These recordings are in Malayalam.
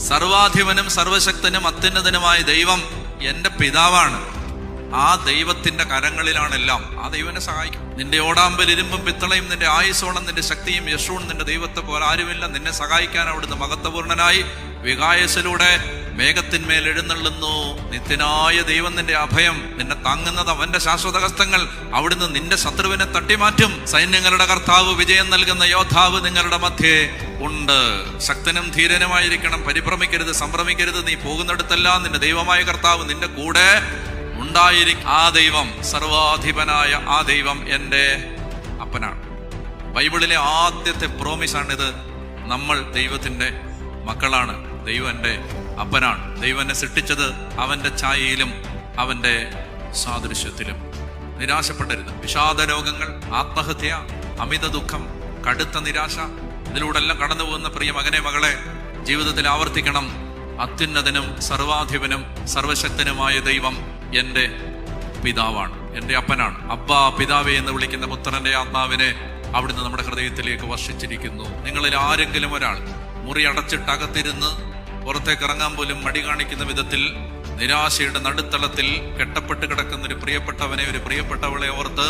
സർവാധിപനും സർവശക്തനും അത്യുന്നതനുമായ ദൈവം എൻ്റെ പിതാവാണ്. ആ ദൈവത്തിന്റെ കരങ്ങളിലാണെല്ലാം. ആ ദൈവം എന്നെ സഹായിക്കും. നിന്റെ ഓടാമ്പൽ ഇരുമ്പും പിത്തളയും നിന്റെ ആയുസോണം നിന്റെ ശക്തിയും യശൂൺ നിന്റെ ദൈവത്തെ പോലെ ആരുമില്ല. നിന്നെ സഹായിക്കാൻ അവിടുന്ന് മഹത്വപൂർണനായി വികായസിലൂടെ മേഘത്തിന്മേൽ എഴുന്നള്ളുന്നു. നിത്യനായ ദൈവം നിന്റെ അഭയം, നിന്നെ താങ്ങുന്നത് അവന്റെ ശാശ്വത ഹസ്തങ്ങൾ. അവിടുന്ന് നിന്റെ ശത്രുവിനെ തട്ടിമാറ്റും. സൈന്യങ്ങളുടെ കർത്താവ്, വിജയം നൽകുന്ന യോദ്ധാവ് നിങ്ങളുടെ മധ്യേ ഉണ്ട്. ശക്തനും ധീരനുമായിരിക്കണം. പരിഭ്രമിക്കരുത്, സംഭ്രമിക്കരുത്. നീ പോകുന്നിടത്തെല്ലാം നിന്റെ ദൈവമായ കർത്താവ് നിന്റെ കൂടെ ഉണ്ടായിരിക്കും. ആ ദൈവം, സർവാധിപനായ ആ ദൈവം എൻ്റെ അപ്പനാണ്. ബൈബിളിലെ ആദ്യത്തെ പ്രോമിസാണിത്. നമ്മൾ ദൈവത്തിൻ്റെ മക്കളാണ്. ദൈവം എൻ്റെ അപ്പനാണ്. ദൈവം എന്നെ സൃഷ്ടിച്ചത് അവൻ്റെ ഛായയിലും അവൻ്റെ സാദൃശ്യത്തിലും. നിരാശപ്പെടരുത്. വിഷാദ രോഗങ്ങൾ, ആത്മഹത്യ, അമിത ദുഃഖം, കടുത്ത നിരാശ, ഇതിലൂടെ എല്ലാം കടന്നു പോകുന്ന പ്രിയ മകനെ മകളെ ജീവിതത്തിൽ ആവർത്തിക്കണം. അത്യുന്നതനും സർവാധിപനും സർവശക്തനുമായ ദൈവം എൻ്റെ പിതാവാണ്, എൻ്റെ അപ്പനാണ്. അബ്ബാ, പിതാവേ എന്ന് വിളിക്കുന്ന പുത്രന്റെ ആത്മാവിനെ അവിടുന്ന് നമ്മുടെ ഹൃദയത്തിലേക്ക് വർഷിച്ചിരിക്കുന്നു. നിങ്ങളിൽ ആരെങ്കിലും ഒരാൾ മുറി അടച്ചിട്ടകത്തിരുന്ന് പുറത്തേക്ക് ഇറങ്ങാൻ പോലും മടി കാണിക്കുന്ന വിധത്തിൽ നിരാശയുടെ നടുത്തളത്തിൽ കെട്ടപ്പെട്ട് കിടക്കുന്ന ഒരു പ്രിയപ്പെട്ടവനെ, ഒരു പ്രിയപ്പെട്ടവളെ ഓർത്ത്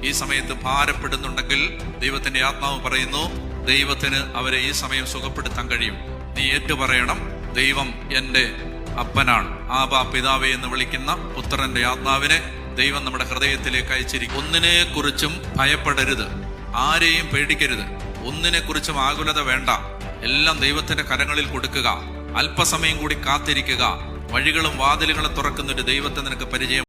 ഈ സമയത്ത് ഭാരപ്പെടുന്നുണ്ടെങ്കിൽ ദൈവത്തിന്റെ ആത്മാവ് പറയുന്നു, ദൈവത്തിന് അവരെ ഈ സമയം സുഖപ്പെടുത്താൻ കഴിയും. നീ ഏറ്റുപറയണം, ദൈവം എൻ്റെ അപ്പനാണ്. ആബാ, പിതാവേ എന്ന് വിളിക്കുന്ന പുത്രന്റെ ആത്മാവിനെ ദൈവം നമ്മുടെ ഹൃദയത്തിലേക്ക് അയച്ചിരിക്കും. ഒന്നിനെ കുറിച്ചും ഭയപ്പെടരുത്, ആരെയും പേടിക്കരുത്, ഒന്നിനെ കുറിച്ചും ആകുലത വേണ്ട. എല്ലാം ദൈവത്തിന്റെ കരങ്ങളിൽ കൊടുക്കുക. അല്പസമയം കൂടി കാത്തിരിക്കുക. വഴികളും വാതിലുകളും തുറക്കുന്നൊരു ദൈവത്തെ നിനക്ക് പരിചയം